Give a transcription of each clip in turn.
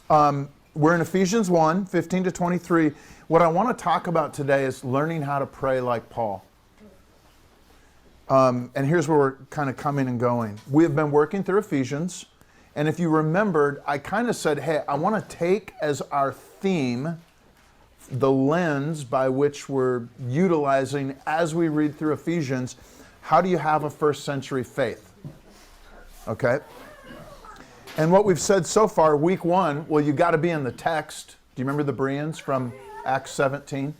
We're in Ephesians 1, 15 to 23. What I want to talk about today is learning how to pray like Paul. And here's where we're kind of coming and going. We have been working through Ephesians. And if you remembered, I kind of said, hey, I want to take as our theme the lens by which we're utilizing as we read through Ephesians. How do you have a first century faith? Okay? And what we've said so far, week 1, well, you got to be in the text. Do you remember the Bereans from Acts 17?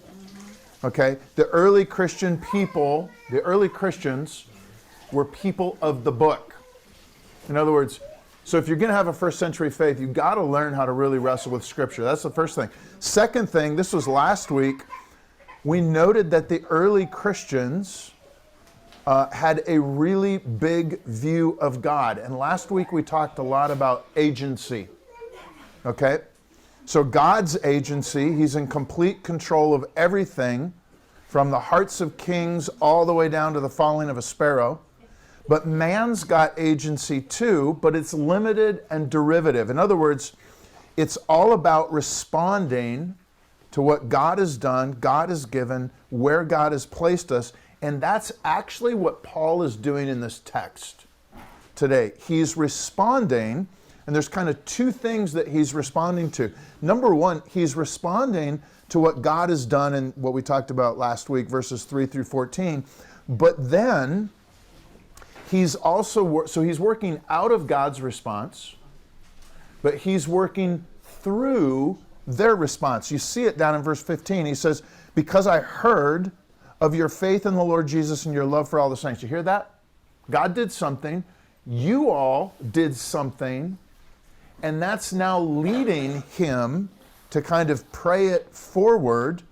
Okay? The early Christian people, the early Christians were people of the book. In other words, so if you're going to have a first century faith, you've got to learn how to really wrestle with Scripture. That's the first thing. Second thing, this was last week, we noted that the early Christians had a really big view of God. And last week we talked a lot about agency. Okay? So God's agency, He's in complete control of everything, from the hearts of kings all the way down to the falling of a sparrow. But man's got agency too, but it's limited and derivative. In other words, it's all about responding to what God has done, God has given, where God has placed us. And that's actually what Paul is doing in this text today. He's responding, and there's kind of two things that he's responding to. Number one, he's responding to what God has done in what we talked about last week, verses 3 through 14. But then he's also, so he's working out of God's response, but he's working through their response. You see it down in verse 15. He says, because I heard of your faith in the Lord Jesus and your love for all the saints. You hear that? God did something. You all did something. And that's now leading him to kind of pray it forward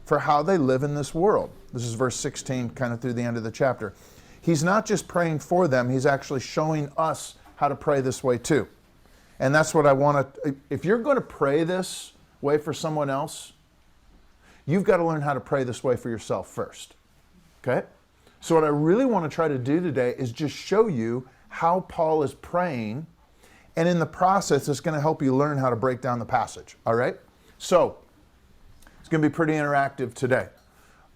for how they live in this world. This is verse 16, kind of through the end of the chapter. He's not just praying for them, he's actually showing us how to pray this way too. And that's what I want to, if you're going to pray this way for someone else, you've got to learn how to pray this way for yourself first. Okay? So what I really want to try to do today is just show you how Paul is praying, and in the process, it's going to help you learn how to break down the passage. All right? So, it's going to be pretty interactive today.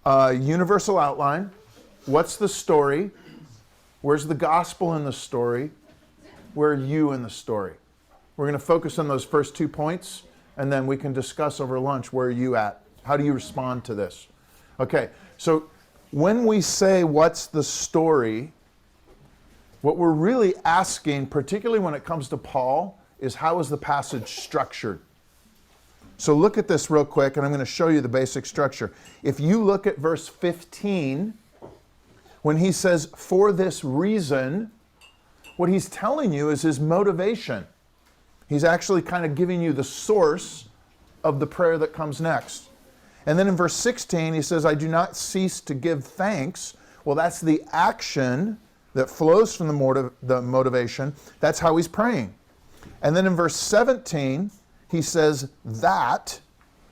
Universal outline. What's the story? Where's the gospel in the story? Where are you in the story? We're going to focus on those first 2 points, and then we can discuss over lunch, where are you at? How do you respond to this? Okay, so when we say what's the story, what we're really asking, particularly when it comes to Paul, is how is the passage structured? So look at this real quick, and I'm going to show you the basic structure. If you look at verse 15, when he says, for this reason, what he's telling you is his motivation. He's actually kind of giving you the source of the prayer that comes next. And then in verse 16, he says, I do not cease to give thanks. Well, that's the action that flows from the motivation. That's how he's praying. And then in verse 17, he says that,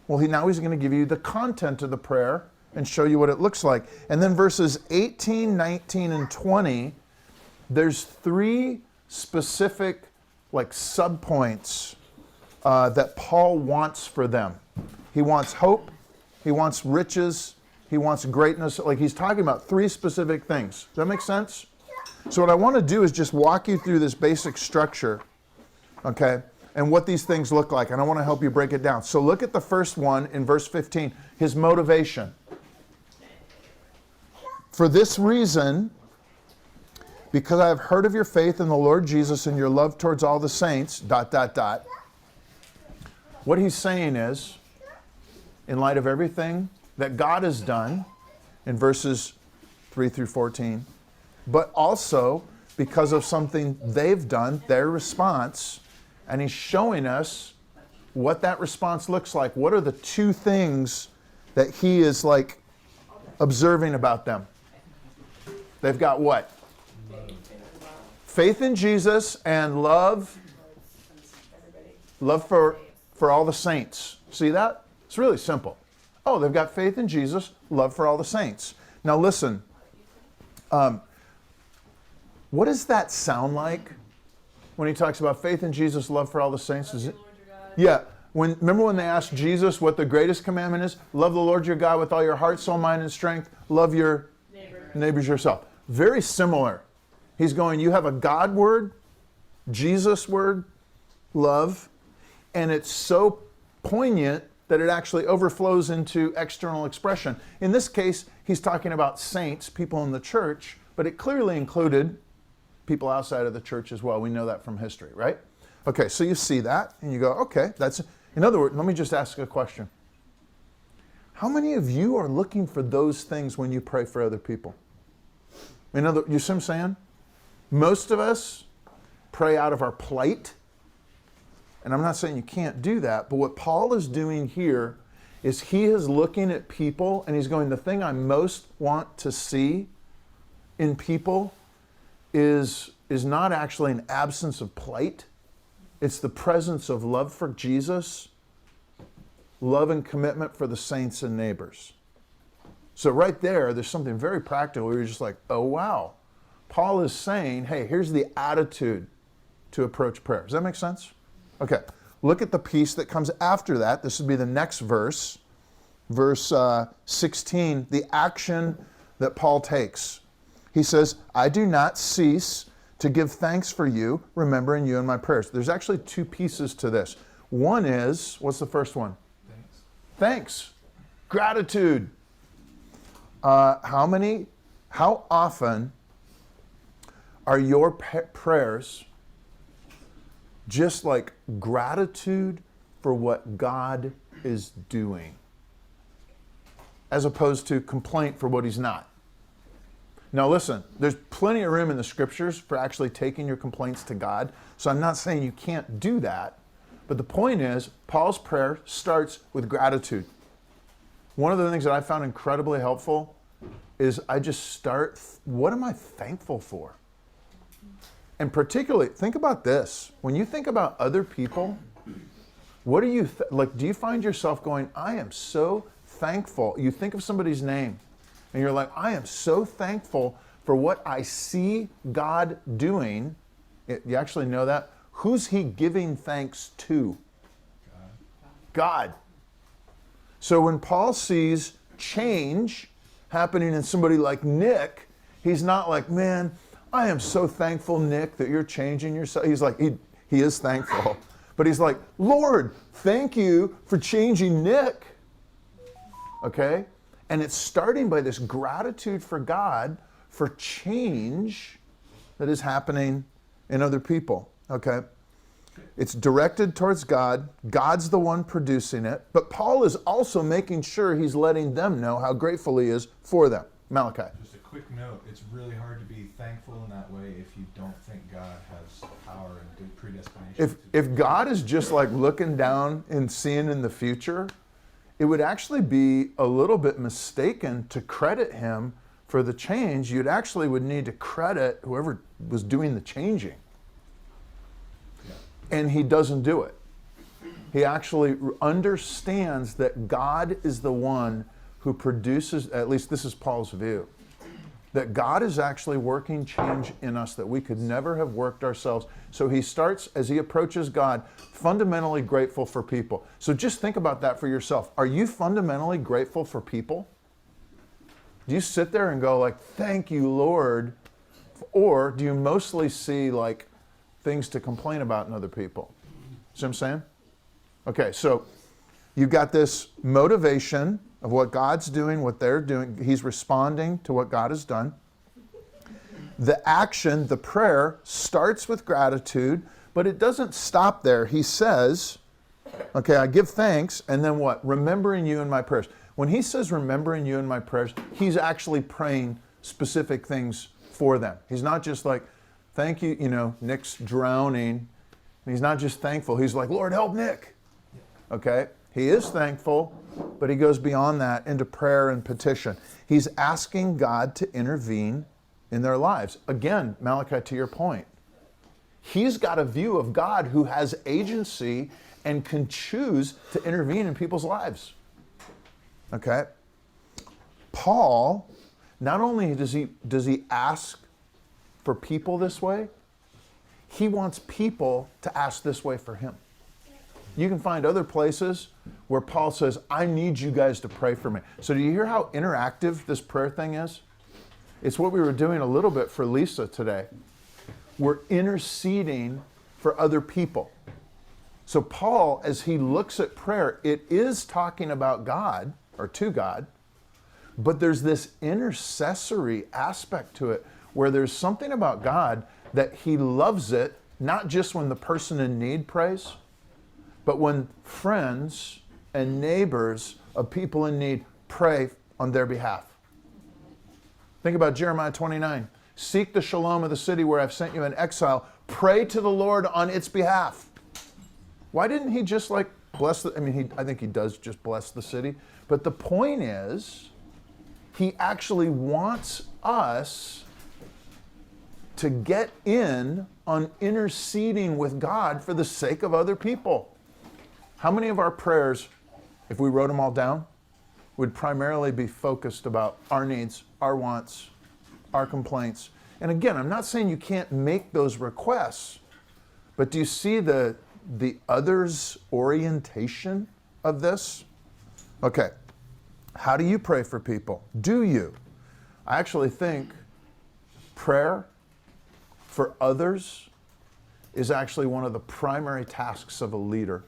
well, now he's going to give you the content of the prayer and show you what it looks like. And then verses 18, 19, and 20, there's 3 specific subpoints that Paul wants for them. He wants hope, he wants riches, he wants greatness. He's talking about 3 specific things. Does that make sense? So what I want to do is just walk you through this basic structure, okay, and what these things look like. And I want to help you break it down. So look at the first one in verse 15, his motivation. For this reason, because I have heard of your faith in the Lord Jesus and your love towards all the saints, ... What he's saying is, in light of everything that God has done in verses 3 through 14, but also because of something they've done, their response, and he's showing us what that response looks like. What are the 2 things that he is observing about them? They've got what? Faith in Jesus and love for all the saints. See that? It's really simple. Oh, they've got faith in Jesus, love for all the saints. Now listen, what does that sound like when he talks about faith in Jesus, love for all the saints? Yeah. Remember when they asked Jesus what the greatest commandment is? Love the Lord your God with all your heart, soul, mind, and strength. Love your neighbors yourself. Very similar. He's going, you have a God word, Jesus word, love, and it's so poignant that it actually overflows into external expression. In this case, he's talking about saints, people in the church, but it clearly included people outside of the church as well. We know that from history, right? Okay, so you see that, and you go, okay, that's... In other words, let me just ask a question. How many of you are looking for those things when you pray for other people? You see what I'm saying? Most of us pray out of our plight, and I'm not saying you can't do that, but what Paul is doing here is he is looking at people, and he's going, the thing I most want to see in people is not actually an absence of plight. It's the presence of love for Jesus, love and commitment for the saints and neighbors. So right there's something very practical where you're just like, oh wow. Paul is saying, hey, here's the attitude to approach prayer. Does that make sense? Okay, look at the piece that comes after that. This would be the next verse. Verse 16, the action that Paul takes. He says, I do not cease to give thanks for you, remembering you in my prayers. There's actually two pieces to this. One is, what's the first one? Thanks. Gratitude. How often are your prayers just like gratitude for what God is doing, as opposed to complaint for what he's not? Now listen, there's plenty of room in the scriptures for actually taking your complaints to God. So I'm not saying you can't do that. But the point is, Paul's prayer starts with gratitude. One of the things that I found incredibly helpful is I just start, what am I thankful for? And particularly, think about this. When you think about other people, what do you, do you find yourself going, I am so thankful. You think of somebody's name, and you're like, I am so thankful for what I see God doing. You actually know that? Who's he giving thanks to? God. So when Paul sees change happening in somebody like Nick, he's not like, man, I am so thankful, Nick, that you're changing yourself. He's like, he is thankful. But he's like, Lord, thank you for changing Nick. Okay? And it's starting by this gratitude for God for change that is happening in other people. Okay? It's directed towards God. God's the one producing it. But Paul is also making sure he's letting them know how grateful he is for them. Malachi. Just a quick note. It's really hard to be thankful in that way if you don't think God has power and good predestination. If God is just like looking down and seeing in the future, it would actually be a little bit mistaken to credit him for the change. You'd actually would need to credit whoever was doing the changing. And he doesn't do it. He actually understands that God is the one who produces, at least this is Paul's view, that God is actually working change in us that we could never have worked ourselves. So he starts, as he approaches God, fundamentally grateful for people. So just think about that for yourself. Are you fundamentally grateful for people? Do you sit there and go like, thank you, Lord? Or do you mostly see like things to complain about in other people? See what I'm saying? Okay, so you've got this motivation of what God's doing, what they're doing. He's responding to what God has done. The action, the prayer, starts with gratitude, but it doesn't stop there. He says, okay, I give thanks, and then what? Remembering you in my prayers. When he says remembering you in my prayers, he's actually praying specific things for them. He's not just like, thank you, Nick's drowning. And he's not just thankful. He's like, Lord, help Nick. Okay? He is thankful, but he goes beyond that into prayer and petition. He's asking God to intervene in their lives. Again, Malachi, to your point, he's got a view of God who has agency and can choose to intervene in people's lives. Okay? Paul, not only does he ask for people this way, he wants people to ask this way for him. you can find other places where Paul says, I need you guys to pray for me. So do you hear how interactive this prayer thing is? It's what we were doing a little bit for Lisa today. We're interceding for other people. So Paul, as he looks at prayer, it is talking about God, or to God, but there's this intercessory aspect to it where there's something about God that he loves it, not just when the person in need prays, but when friends and neighbors of people in need pray on their behalf. Think about Jeremiah 29. Seek the shalom of the city where I've sent you in exile. Pray to the Lord on its behalf. Why didn't he just like bless the, I think he does just bless the city. But the point is, he actually wants us to get in on interceding with God for the sake of other people. How many of our prayers, if we wrote them all down, would primarily be focused about our needs, our wants, our complaints? And again, I'm not saying you can't make those requests, but do you see the others orientation of this? Okay, how do you pray for people? Do you? I actually think prayer for others is actually one of the primary tasks of a leader.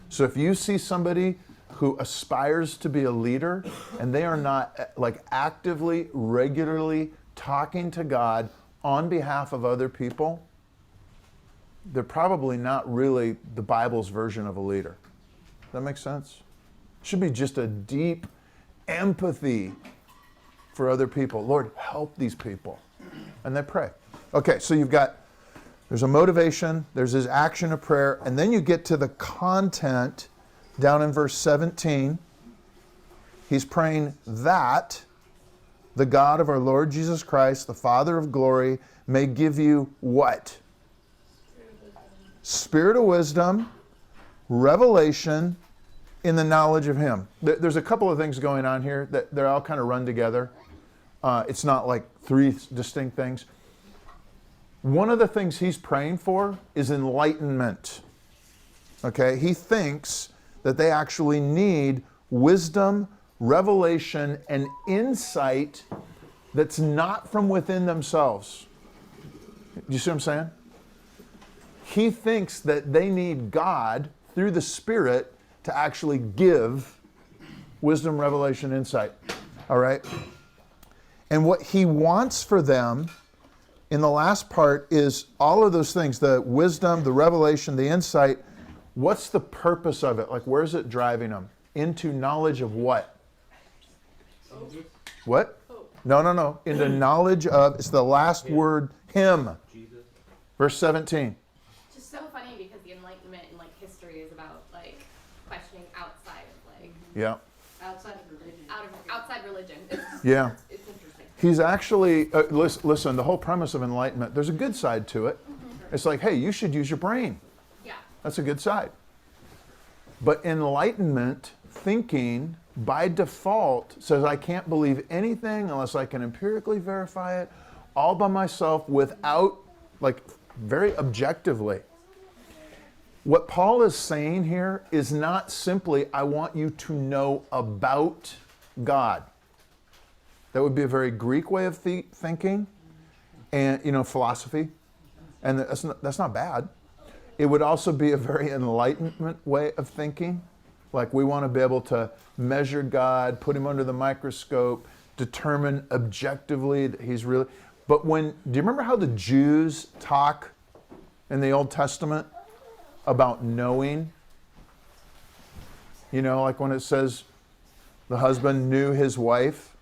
So if you see somebody who aspires to be a leader and they are not like actively, regularly talking to God on behalf of other people, they're probably not really the Bible's version of a leader. Does that make sense? It should be just a deep empathy for other people. Lord, help these people. And they pray. Okay, so there's a motivation, there's his action of prayer, and then you get to the content down in verse 17. He's praying that the God of our Lord Jesus Christ, the Father of glory, may give you what? Spirit of wisdom, revelation in the knowledge of him. There's a couple of things going on here that they're all kind of run together. It's not like three distinct things. One of the things he's praying for is enlightenment. Okay? He thinks that they actually need wisdom, revelation, and insight that's not from within themselves. Do you see what I'm saying? He thinks that they need God through the Spirit to actually give wisdom, revelation, insight. All right? And what he wants for them in the last part is all of those things, the wisdom, the revelation, the insight. What's the purpose of it? Like, where's it driving them? Into knowledge of what? What? No. Into knowledge of, it's the last word, him. Jesus. Verse 17. It's just so funny because the Enlightenment in like history is about like questioning outside of like Yeah. outside of religion. Outside religion. Yeah. It's interesting. He's actually, listen, the whole premise of enlightenment, there's a good side to it. Mm-hmm. It's like, hey, you should use your brain. Yeah. That's a good side. But enlightenment thinking, by default, says I can't believe anything unless I can empirically verify it all by myself without, like, very objectively. What Paul is saying here is not simply, I want you to know about God. That would be a very Greek way of thinking, and philosophy, and that's not bad. It would also be a very Enlightenment way of thinking. Like we want to be able to measure God, put him under the microscope, determine objectively that he's really. But do you remember how the Jews talk in the Old Testament about knowing? Like when it says the husband knew his wife.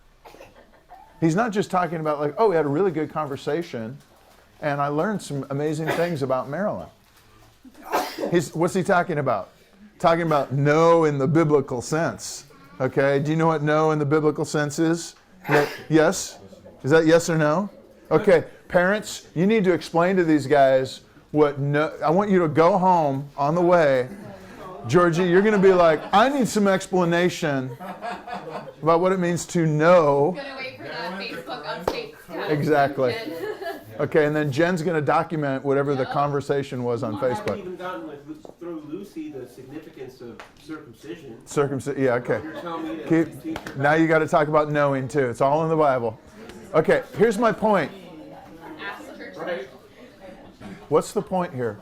He's not just talking about like, oh, we had a really good conversation and I learned some amazing things about Marilyn. What's he talking about? Talking about know in the biblical sense. Okay, do you know what know in the biblical sense is? Yes? Is that yes or no? Okay, parents, you need to explain to these guys what no. I want you to go home on the way. Georgie, you're going to be like, I need some explanation about what it means to know. I'm gonna wait for that Facebook update. Exactly. Okay, and then Jen's going to document whatever the conversation was on I haven't Facebook. even gotten through Lucy the significance of circumcision. Yeah, okay. You're telling me to teach her Now you got to talk about knowing too. It's all in the Bible. Okay, here's my point. right? What's the point here?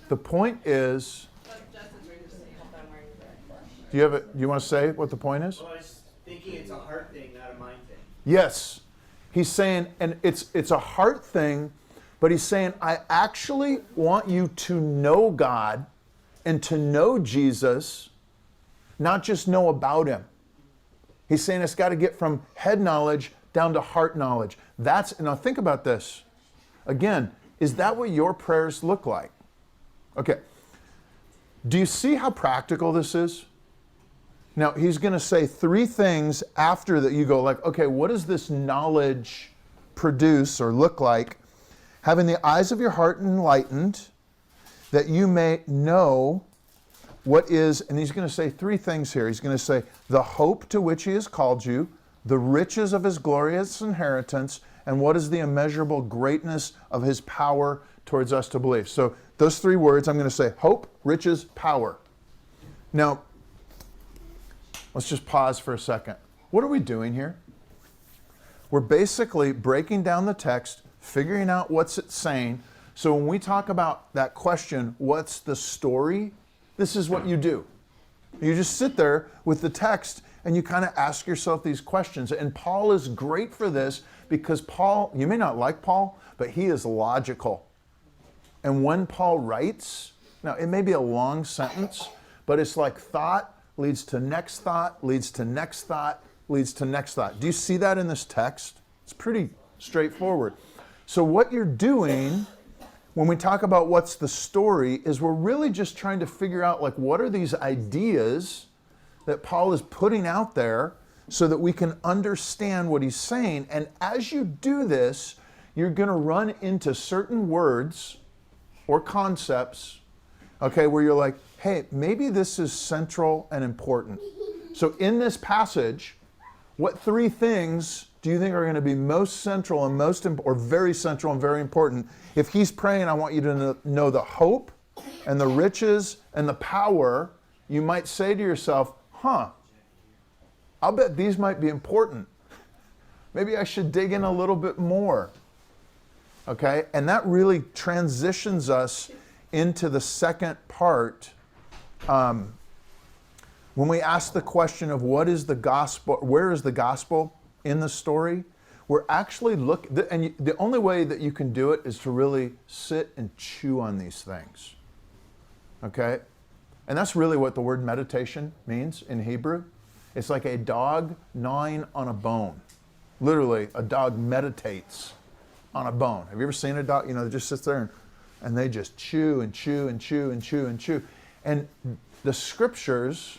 The point is, do you want to say what the point is? Well, I was thinking it's a heart thing, not a mind thing. Yes. He's saying, and it's a heart thing, but he's saying, I actually want you to know God and to know Jesus, not just know about him. He's saying it's got to get from head knowledge down to heart knowledge. Now think about this. Again, is that what your prayers look like? Okay. Do you see how practical this is? Now, he's going to say 3 things after that you go like, okay, what does this knowledge produce or look like? Having the eyes of your heart enlightened, that you may know what is, and he's going to say 3 things here. He's going to say, the hope to which he has called you, the riches of his glorious inheritance, and what is the immeasurable greatness of his power towards us to believe. So those 3 words, I'm going to say hope, riches, power. Now, let's just pause for a second. What are we doing here? We're basically breaking down the text, figuring out what's it saying. So when we talk about that question, what's the story? This is what you do. You just sit there with the text and you kind of ask yourself these questions. And Paul is great for this because Paul, you may not like Paul, but he is logical. And when Paul writes, now it may be a long sentence, but it's like thought leads to next thought, leads to next thought, leads to next thought. Do you see that in this text? It's pretty straightforward. So what you're doing when we talk about what's the story is we're really just trying to figure out like what are these ideas that Paul is putting out there so that we can understand what he's saying. And as you do this, you're going to run into certain words or concepts, okay, where you're like, hey, maybe this is central and important. So in this passage, what 3 things do you think are going to be most central and or very central and very important? If he's praying, I want you to know the hope and the riches and the power, you might say to yourself, I'll bet these might be important. Maybe I should dig in a little bit more. Okay? And that really transitions us into the second part. When we ask the question of what is the gospel, where is the gospel in the story, we're actually and the only way that you can do it is to really sit and chew on these things. Okay? And that's really what the word meditation means in Hebrew. It's like a dog gnawing on a bone. Literally, a dog meditates on a bone. Have you ever seen a dog, that just sits there and they just chew and chew and chew and chew and chew. And the scriptures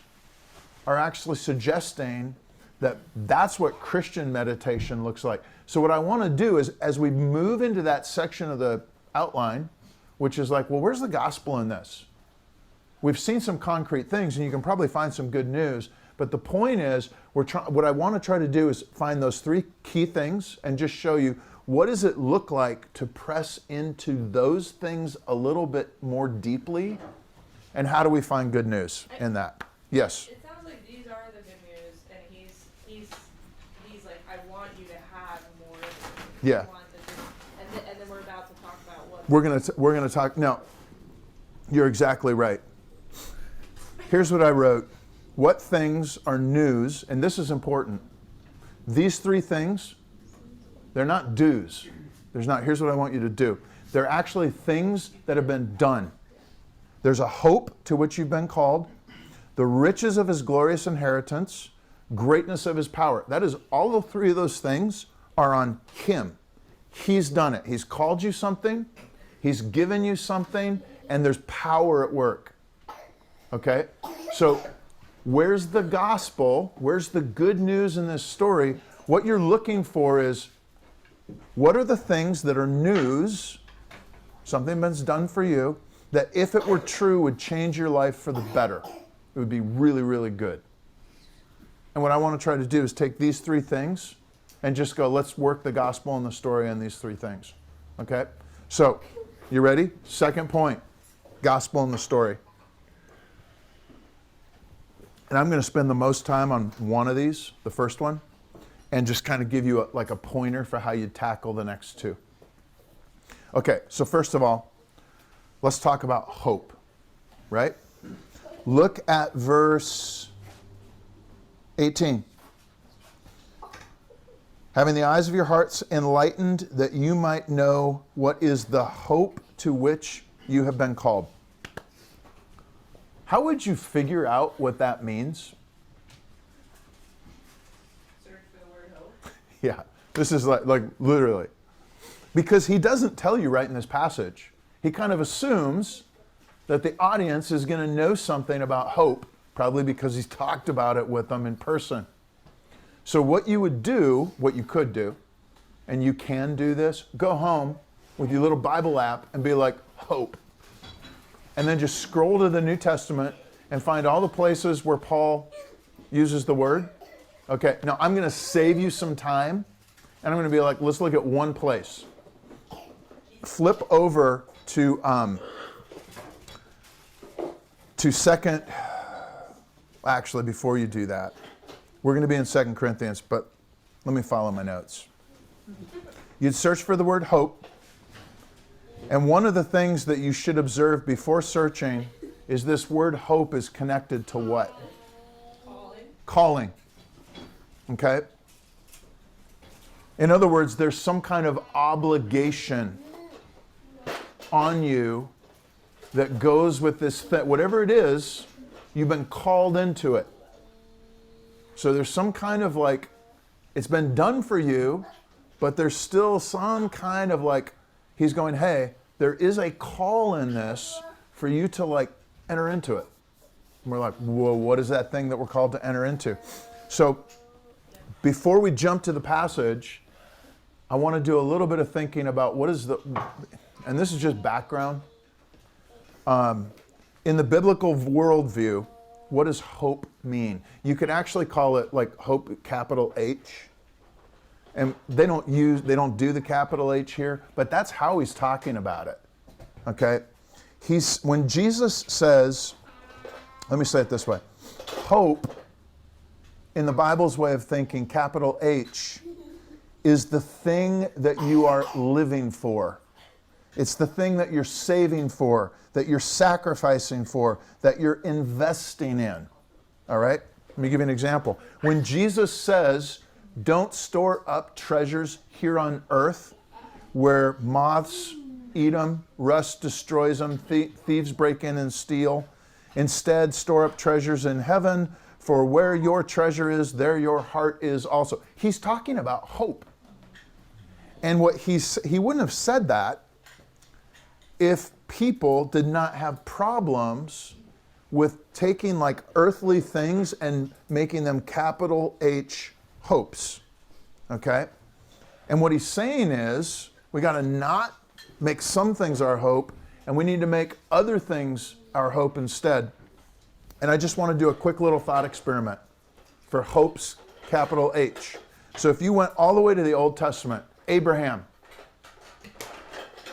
are actually suggesting that that's what Christian meditation looks like. So what I want to do is, as we move into that section of the outline, which is like, well, where's the gospel in this? We've seen some concrete things, and you can probably find some good news, but the point is, what I want to try to do is find those 3 key things and just show you what does it look like to press into those things a little bit more deeply, and how do we find good news in that? Yes? It sounds like these are the good news, and he's like, I want you to have more. Yeah. And then we're about to talk about what. We're gonna talk. No, you're exactly right. Here's what I wrote. What things are news? And this is important. These 3 things, they're not do's. Here's what I want you to do. They're actually things that have been done. There's a hope to which you've been called, the riches of his glorious inheritance, greatness of his power. That is, all the 3 of those things are on him. He's done it. He's called you something, he's given you something, and there's power at work. Okay? So, where's the gospel? Where's the good news in this story? What you're looking for is, what are the things that are news, something that's done for you, that if it were true would change your life for the better? It would be really, really good. And what I want to try to do is take these 3 things and just go, let's work the gospel and the story on these three things. Okay? So, you ready? Second point, gospel and the story. And I'm going to spend the most time on one of these, the first one, and just kind of give you a pointer for how you tackle the next two. Okay, so first of all, let's talk about hope, right? Look at verse 18. Having the eyes of your hearts enlightened, that you might know what is the hope to which you have been called. How would you figure out what that means? Search for the word hope. Yeah, this is like literally. Because he doesn't tell you right in this passage. He kind of assumes that the audience is going to know something about hope, probably because he's talked about it with them in person. So what you would do, what you could do, and you can do this, go home with your little Bible app and be like, hope. And then just scroll to the New Testament and find all the places where Paul uses the word. Okay, now I'm going to save you some time, and I'm going to be like, let's look at one place. Flip over to second. Actually, before you do that, we're going to be in 2 Corinthians, but let me follow my notes. You'd search for the word hope. And one of the things that you should observe before searching is this word hope is connected to what? Calling. Okay? In other words, there's some kind of obligation on you that goes with this thing. Whatever it is, you've been called into it. So there's some kind of it's been done for you, but there's still some kind of he's going, hey, there is a call in this for you to enter into it. And we're like, whoa, what is that thing that we're called to enter into? So before we jump to the passage, I want to do a little bit of thinking about what is and this is just background. In the biblical worldview, what does hope mean? You could actually call it hope, capital H. And they don't do the capital H here, but that's how he's talking about it. Okay? When Jesus says, let me say it this way, hope, in the Bible's way of thinking, capital H, is the thing that you are living for. It's the thing that you're saving for, that you're sacrificing for, that you're investing in. All right? Let me give you an example. When Jesus says, don't store up treasures here on earth where moths eat them, rust destroys them, thieves break in and steal. Instead, store up treasures in heaven, for where your treasure is, there your heart is also. He's talking about hope. And he wouldn't have said that if people did not have problems with taking earthly things and making them capital H hopes. Okay? And what he's saying is, we got to not make some things our hope, and we need to make other things our hope instead. And I just want to do a quick little thought experiment for hopes, capital H. So if you went all the way to the Old Testament, Abraham,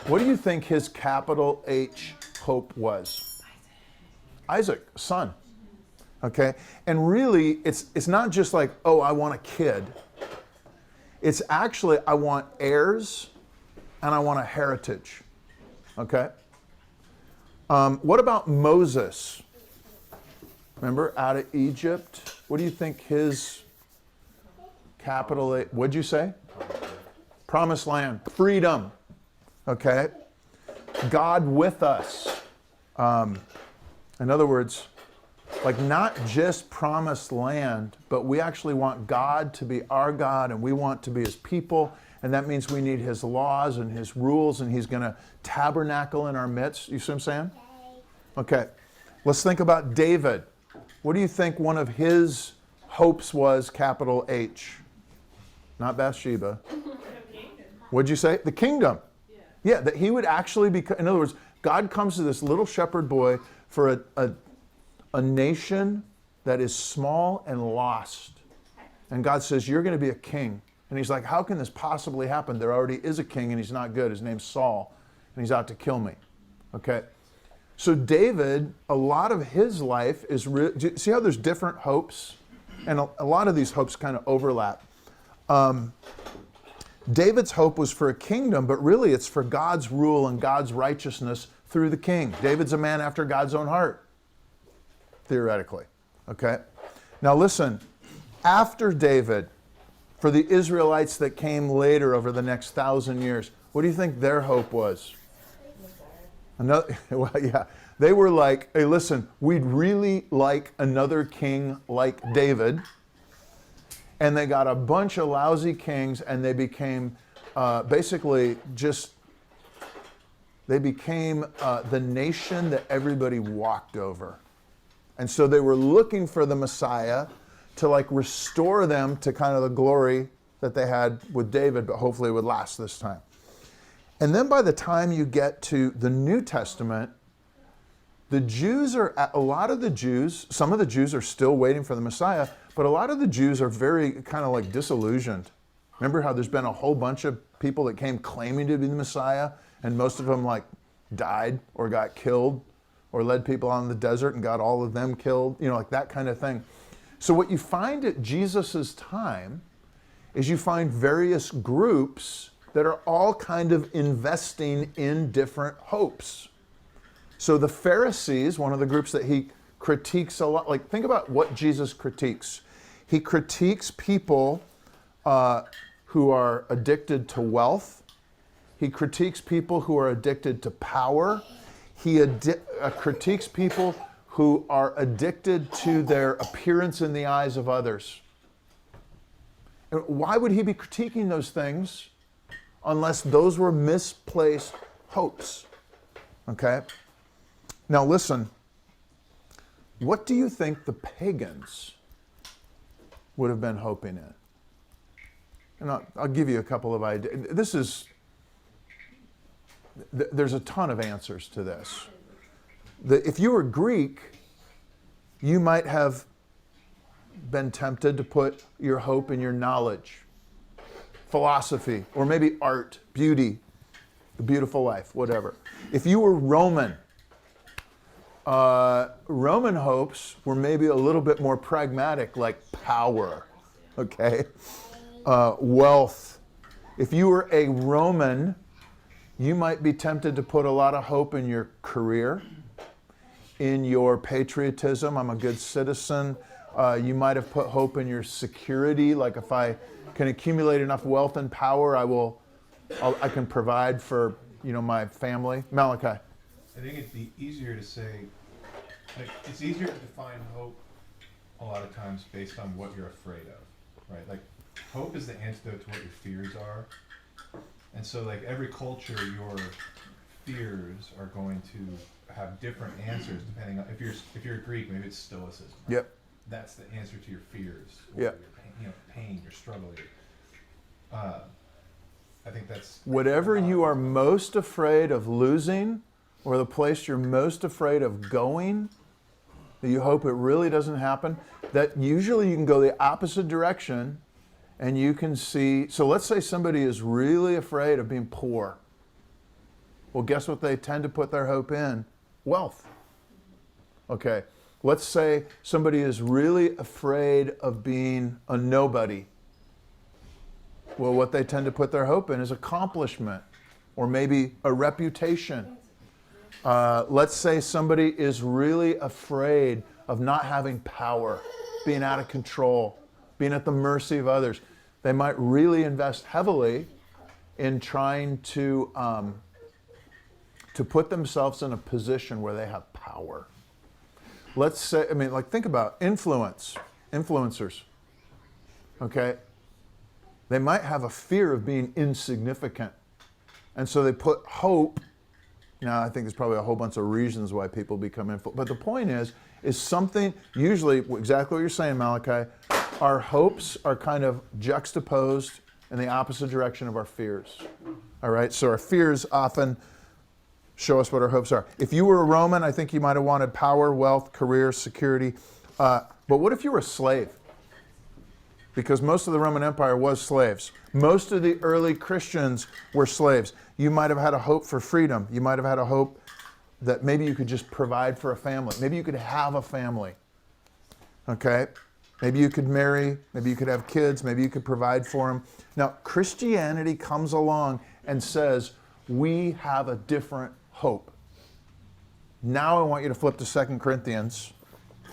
what do you think his capital H hope was? Isaac, son. Okay? And really, it's not just oh, I want a kid. It's actually, I want heirs and I want a heritage. Okay? What about Moses? Remember, out of Egypt? What do you think his capital H, what'd you say? Promised land. Freedom. Okay? God with us. In other words, not just promised land, but we actually want God to be our God, and we want to be his people, and that means we need his laws and his rules, and he's going to tabernacle in our midst. You see what I'm saying? Okay. Let's think about David. What do you think one of his hopes was, capital H? Not Bathsheba. What'd you say? The kingdom. Yeah, that he would actually be, in other words, God comes to this little shepherd boy for a nation that is small and lost. And God says, you're going to be a king. And he's like, how can this possibly happen? There already is a king and he's not good. His name's Saul and he's out to kill me. Okay. So David, a lot of his life is, see how there's different hopes? And a lot of these hopes kind of overlap. David's hope was for a kingdom, but really it's for God's rule and God's righteousness through the king. David's a man after God's own heart, theoretically. Okay? Now listen, after David, for the Israelites that came later over the next 1,000 years, what do you think their hope was? Another, well, yeah. They were like, hey, listen, we'd really like another king like David. And they got a bunch of lousy kings, and they became basically just, they became the nation that everybody walked over. And so they were looking for the Messiah to like restore them to kind of the glory that they had with David, but hopefully it would last this time. And then by the time you get to the New Testament, the Jews are, a lot of the Jews, some of the Jews are still waiting for the Messiah, but a lot of the Jews are very kind of like disillusioned. Remember how there's been a whole bunch of people that came claiming to be the Messiah, and most of them like died or got killed or led people out in the desert and got all of them killed, you know, like that kind of thing. So what you find at Jesus's time is you find various groups that are all kind of investing in different hopes. So the Pharisees, one of the groups that he critiques a lot, like think about what Jesus critiques. He critiques people who are addicted to wealth. He critiques people who are addicted to power. He critiques people who are addicted to their appearance in the eyes of others. And why would he be critiquing those things unless those were misplaced hopes? Okay? Now listen, what do you think the pagans would have been hoping in? And I'll give you a couple of ideas. There's a ton of answers to this. If you were Greek, you might have been tempted to put your hope in your knowledge, philosophy, or maybe art, beauty, the beautiful life, whatever. If you were Roman, Roman hopes were maybe a little bit more pragmatic, like power, okay? Wealth. If you were a Roman, you might be tempted to put a lot of hope in your career, in your patriotism. I'm a good citizen. You might have put hope in your security, like if I can accumulate enough wealth and power, I can provide for, you know, my family. Malachi. I think it'd be easier to say, like, it's easier to define hope a lot of times based on what you're afraid of, right? Like, hope is the antidote to what your fears are. And so, like, every culture, your fears are going to have different answers depending on, if you're a Greek, maybe it's stoicism. Right? Yep. That's the answer to your fears. Yep. Your pain, pain, your struggle. I think that's... Whatever you are most afraid of losing, or the place you're most afraid of going, that you hope it really doesn't happen, that usually you can go the opposite direction and you can see. So let's say somebody is really afraid of being poor. Well, guess what they tend to put their hope in? Wealth. Okay. Let's say somebody is really afraid of being a nobody. Well, what they tend to put their hope in is accomplishment, or maybe a reputation. Let's say somebody is really afraid of not having power, being out of control, being at the mercy of others. They might really invest heavily in trying to put themselves in a position where they have power. Let's say, think about influencers. Okay? They might have a fear of being insignificant. And so they put hope. Now, I think there's probably a whole bunch of reasons why people become influenced. But the point is something, usually exactly what you're saying, Malachi, our hopes are kind of juxtaposed in the opposite direction of our fears. All right? So our fears often show us what our hopes are. If you were a Roman, I think you might have wanted power, wealth, career, security. But what if you were a slave? because most of the Roman Empire was slaves. Most of the early Christians were slaves. You might have had a hope for freedom. You might have had a hope that maybe you could just provide for a family. Maybe you could have a family. Okay? Maybe you could marry. Maybe you could have kids. Maybe you could provide for them. Now, Christianity comes along and says, we have a different hope. Now I want you to flip to 2 Corinthians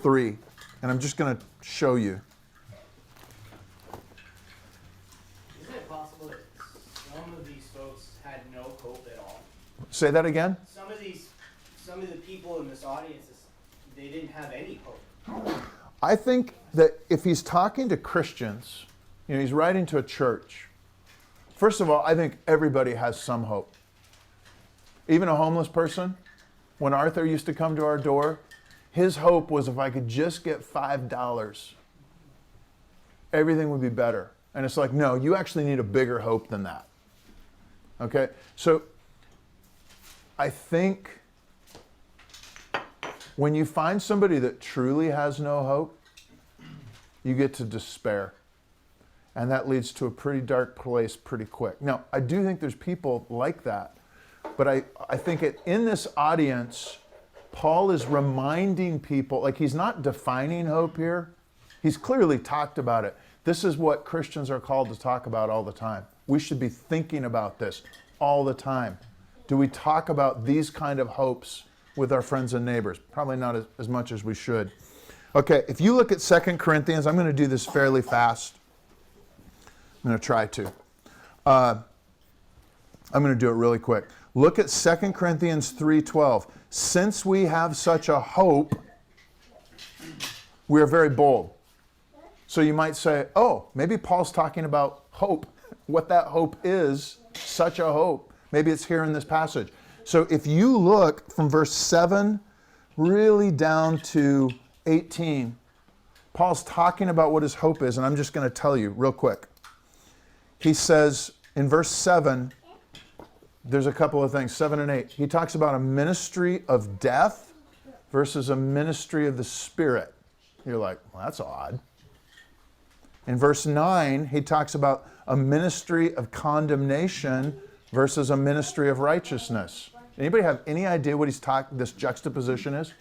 3, and I'm just going to show you. Isn't it possible that some of these folks had no hope at all? Say that again? Some of the people in this audience, they didn't have any hope. I think that if he's talking to Christians, he's writing to a church. First of all, I think everybody has some hope. Even a homeless person, when Arthur used to come to our door, his hope was if I could just get $5, everything would be better. And it's like, no, you actually need a bigger hope than that. Okay? So I think when you find somebody that truly has no hope, you get to despair. And that leads to a pretty dark place pretty quick. Now, I do think there's people like that. But I think in this audience, Paul is reminding people, like he's not defining hope here. He's clearly talked about it. This is what Christians are called to talk about all the time. We should be thinking about this all the time. Do we talk about these kind of hopes with our friends and neighbors? Probably not as much as we should. Okay, if you look at 2 Corinthians, I'm going to do this fairly fast. I'm going to try to. I'm going to do it really quick. Look at 2 Corinthians 3:12. Since we have such a hope, we are very bold. So you might say, oh, maybe Paul's talking about hope. What that hope is, such a hope. Maybe it's here in this passage. So if you look from verse 7 really down to 18, Paul's talking about what his hope is, and I'm just going to tell you real quick. He says in verse 7, there's a couple of things, 7 and 8. He talks about a ministry of death versus a ministry of the Spirit. You're like, well, that's odd. In verse 9, he talks about a ministry of condemnation versus a ministry of righteousness. Anybody have any idea what this juxtaposition is?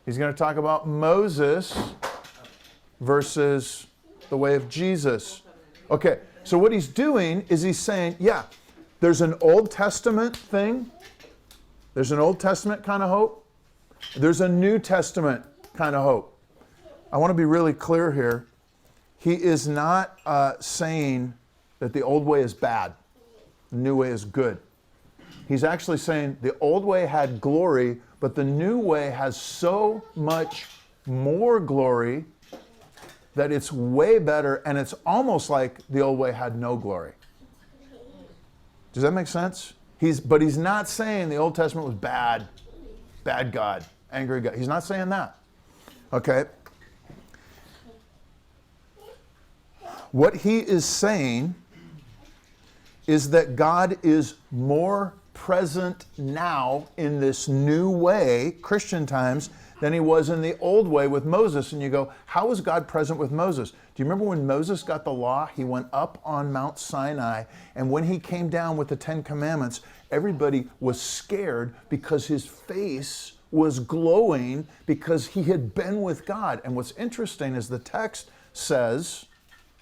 He's going to talk about Moses versus the way of Jesus. Okay, so what he's doing is he's saying, yeah, there's an Old Testament thing. There's an Old Testament kind of hope. There's a New Testament kind of hope. I want to be really clear here. He is not saying that the old way is bad. The new way is good. He's actually saying the old way had glory, but the new way has so much more glory that it's way better, and it's almost like the old way had no glory. Does that make sense? But he's not saying the Old Testament was bad God, angry God. He's not saying that. Okay? What he is saying is that God is more present now in this new way, Christian times, than he was in the old way with Moses. And you go, how was God present with Moses? Do you remember when Moses got the law? He went up on Mount Sinai, and when he came down with the 10 Commandments, everybody was scared because his face was glowing because he had been with God. And what's interesting is the text says,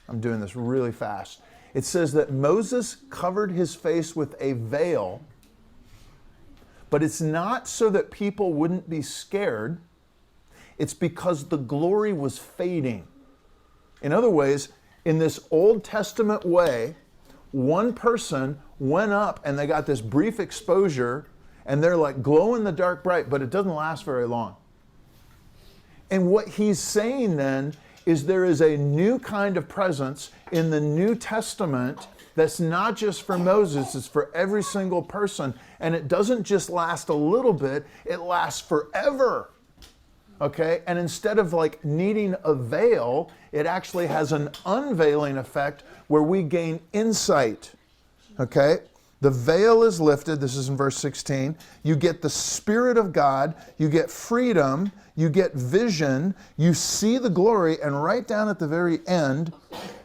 I'm doing this really fast, it says that Moses covered his face with a veil, but it's not so that people wouldn't be scared. It's because the glory was fading. In other ways, in this Old Testament way, one person went up and they got this brief exposure and they're like glow in the dark bright, but it doesn't last very long. And what he's saying then is there is a new kind of presence in the New Testament that's not just for Moses, it's for every single person. And it doesn't just last a little bit, it lasts forever. Okay? And instead of like needing a veil, it actually has an unveiling effect where we gain insight. Okay? The veil is lifted. This is in verse 16. You get the Spirit of God. You get freedom. You get vision. You see the glory. And right down at the very end,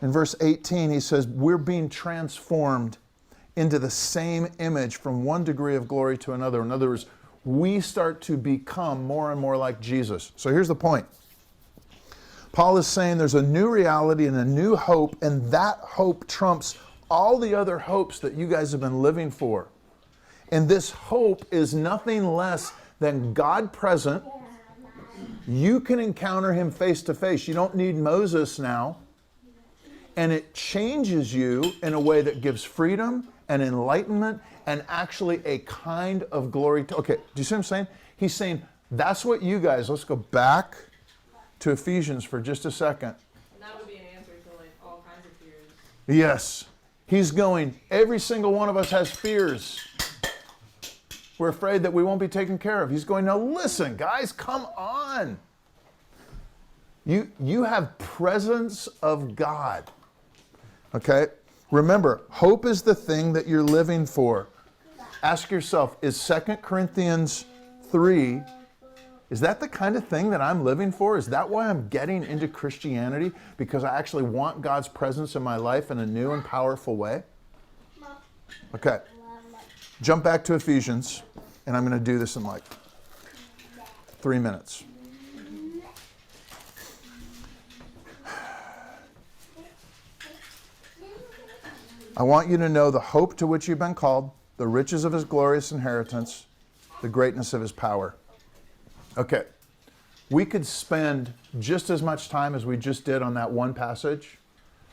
in verse 18, he says, we're being transformed into the same image from one degree of glory to another. In other words, we start to become more and more like Jesus. So here's the point. Paul is saying there's a new reality and a new hope, and that hope trumps all the other hopes that you guys have been living for. And this hope is nothing less than God present. You can encounter him face to face. You don't need Moses now. And it changes you in a way that gives freedom and enlightenment and actually a kind of glory. Okay, do you see what I'm saying? He's saying, that's what you guys, let's go back to Ephesians for just a second. And that would be an answer to like all kinds of fears. Yes. He's going, every single one of us has fears. We're afraid that we won't be taken care of. He's going, now listen, guys, come on. You have presence of God. Okay? Remember, hope is the thing that you're living for. Ask yourself, is 2 Corinthians 3, is that the kind of thing that I'm living for? Is that why I'm getting into Christianity? Because I actually want God's presence in my life in a new and powerful way? Okay. Jump back to Ephesians, and I'm going to do this in like 3 minutes. I want you to know the hope to which you've been called, the riches of his glorious inheritance, the greatness of his power. Okay, we could spend just as much time as we just did on that one passage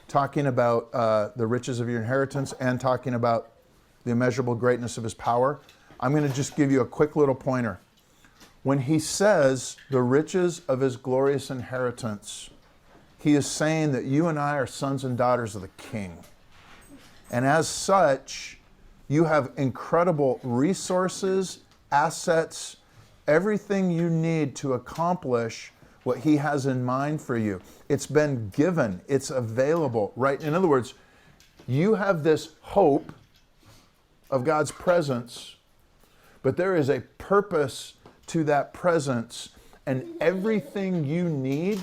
talking about the riches of your inheritance and talking about the immeasurable greatness of his power. I'm going to just give you a quick little pointer. When he says the riches of his glorious inheritance, he is saying that you and I are sons and daughters of the King. And as such, you have incredible resources, assets, everything you need to accomplish what he has in mind for you. It's been given. It's available, right? In other words, you have this hope of God's presence, but there is a purpose to that presence, and everything you need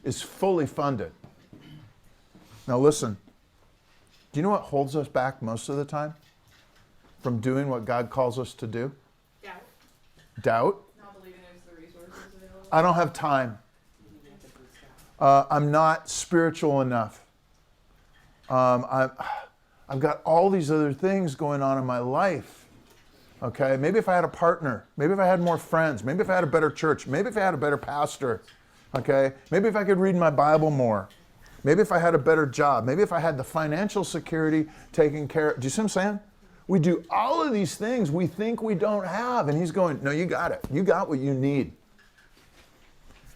is fully funded. Now listen, do you know what holds us back most of the time from doing what God calls us to do? Doubt. Doubt. Not believing there's the resources available. I don't have time. I'm not spiritual enough. I've got all these other things going on in my life. Okay, maybe if I had a partner, maybe if I had more friends, maybe if I had a better church, maybe if I had a better pastor, okay, maybe if I could read my Bible more, maybe if I had a better job, maybe if I had the financial security taken care of. Do you see what I'm saying? We do all of these things we think we don't have, and he's going, no, you got it. You got what you need.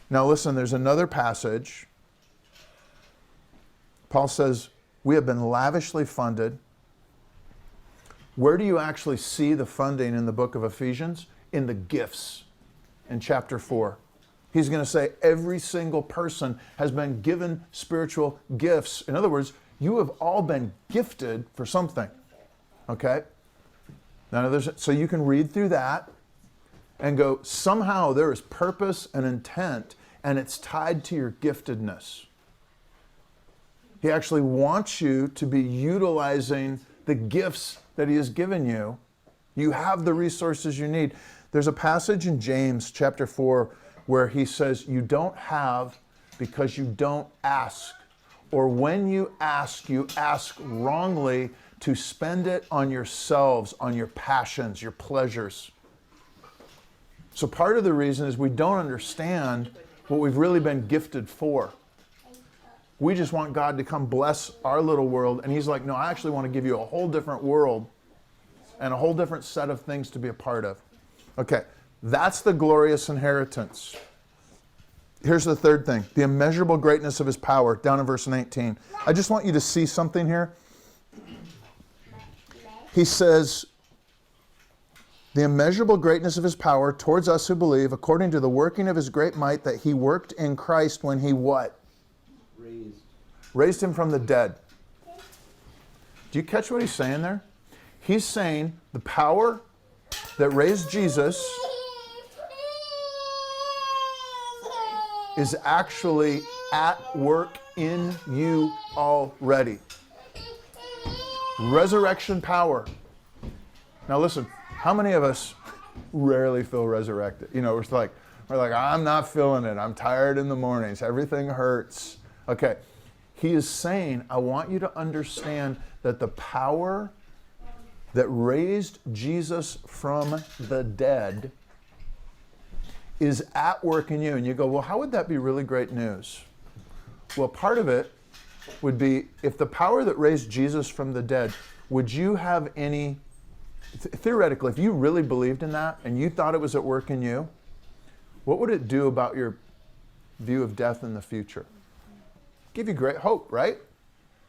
Now listen, there's another passage. Paul says, we have been lavishly funded. Where do you actually see the funding in the book of Ephesians? In the gifts in chapter 4. He's going to say every single person has been given spiritual gifts. In other words, you have all been gifted for something. Okay? Now, so you can read through that and go, somehow there is purpose and intent, and it's tied to your giftedness. He actually wants you to be utilizing the gifts that he has given you. You have the resources you need. There's a passage in James chapter 4 where he says, you don't have because you don't ask. Or when you ask wrongly to spend it on yourselves, on your passions, your pleasures. So part of the reason is we don't understand what we've really been gifted for. We just want God to come bless our little world. And he's like, no, I actually want to give you a whole different world and a whole different set of things to be a part of. Okay, that's the glorious inheritance. Here's the third thing, the immeasurable greatness of his power, down in verse 19. I just want you to see something here. He says, the immeasurable greatness of his power towards us who believe, according to the working of his great might that he worked in Christ when he what? Raised him from the dead. Do you catch what he's saying there? He's saying the power that raised Jesus is actually at work in you already. Resurrection power. Now listen, how many of us rarely feel resurrected? You know, we're like, I'm not feeling it. I'm tired in the mornings. Everything hurts. Okay. He is saying, I want you to understand that the power that raised Jesus from the dead is at work in you. And you go, well, how would that be really great news? Well, part of it would be, if the power that raised Jesus from the dead, would you have any, theoretically, if you really believed in that and you thought it was at work in you, what would it do about your view of death in the future? Give you great hope, right?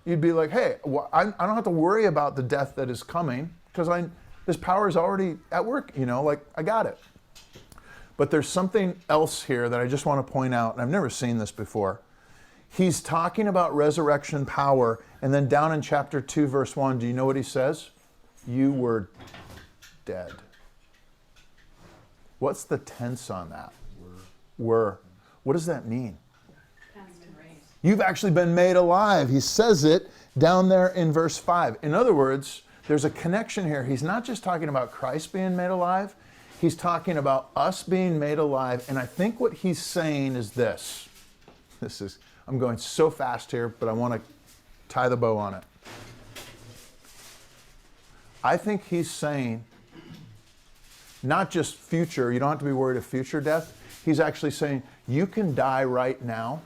You'd be like, hey, well, I don't have to worry about the death that is coming because this power is already at work, you know, like I got it. But there's something else here that I just want to point out, and I've never seen this before. He's talking about resurrection power, and then down in chapter 2, verse 1, do you know what he says? You were dead. What's the tense on that? Were. What does that mean? You've actually been made alive. He says it down there in verse 5. In other words, there's a connection here. He's not just talking about Christ being made alive. He's talking about us being made alive. And I think what he's saying is this. I'm going so fast here, but I want to tie the bow on it. I think he's saying not just future, you don't have to be worried of future death. He's actually saying you can die right now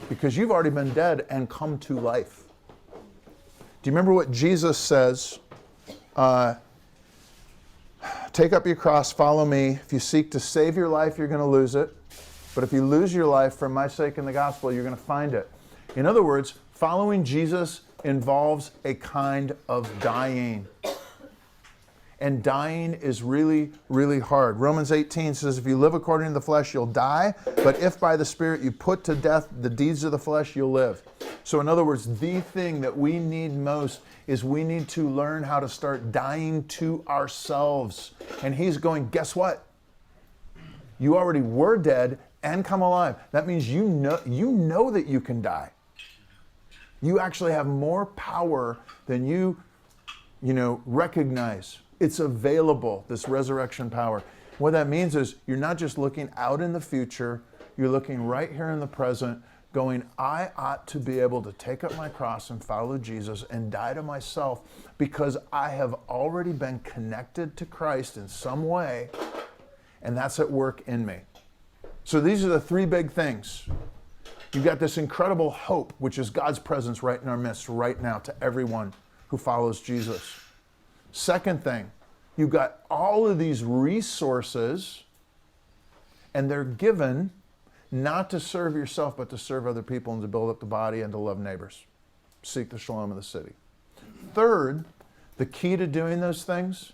because you've already been dead and come to life. Do you remember what Jesus says? Take up your cross, follow me. If you seek to save your life, you're going to lose it. But if you lose your life for my sake in the gospel, you're going to find it. In other words, following Jesus involves a kind of dying. And dying is really, really hard. Romans 18 says, if you live according to the flesh, you'll die. But if by the Spirit you put to death the deeds of the flesh, you'll live. So in other words, the thing that we need most is we need to learn how to start dying to ourselves. And he's going, guess what? You already were dead and come alive. That means you know that you can die. You actually have more power than you recognize. It's available, this resurrection power. What that means is you're not just looking out in the future, you're looking right here in the present, going, I ought to be able to take up my cross and follow Jesus and die to myself because I have already been connected to Christ in some way, and that's at work in me. So these are the three big things. You've got this incredible hope, which is God's presence right in our midst right now to everyone who follows Jesus. Second thing, you've got all of these resources, and they're given not to serve yourself, but to serve other people and to build up the body and to love neighbors. Seek the shalom of the city. Third, the key to doing those things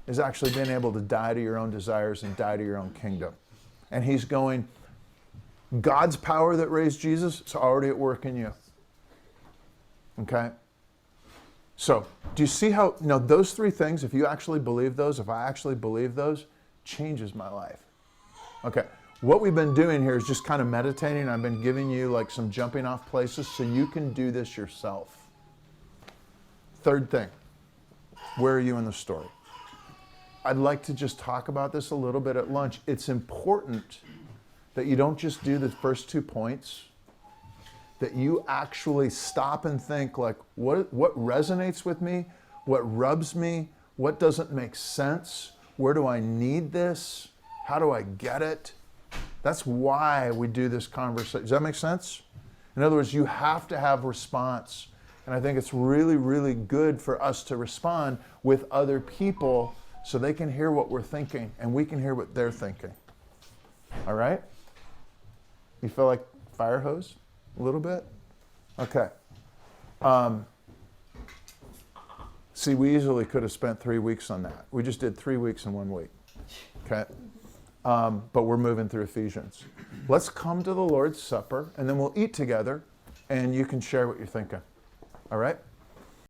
is actually being able to die to your own desires and die to your own kingdom. And he's going, God's power that raised Jesus is already at work in you. Okay? So, do you see how, those three things, if you actually believe those, if I actually believe those, changes my life. Okay, what we've been doing here is just kind of meditating. I've been giving you like some jumping off places so you can do this yourself. Third thing, where are you in the story? I'd like to just talk about this a little bit at lunch. It's important that you don't just do the first 2 points, that you actually stop and think like, what resonates with me? What rubs me? What doesn't make sense? Where do I need this? How do I get it? That's why we do this conversation. Does that make sense? In other words, you have to have response. And I think it's really, really good for us to respond with other people so they can hear what we're thinking and we can hear what they're thinking. All right? You feel like fire hose? A little bit? Okay. See, we easily could have spent 3 weeks on that. We just did 3 weeks in 1 week. Okay? But we're moving through Ephesians. Let's come to the Lord's Supper, and then we'll eat together, and you can share what you're thinking. All right?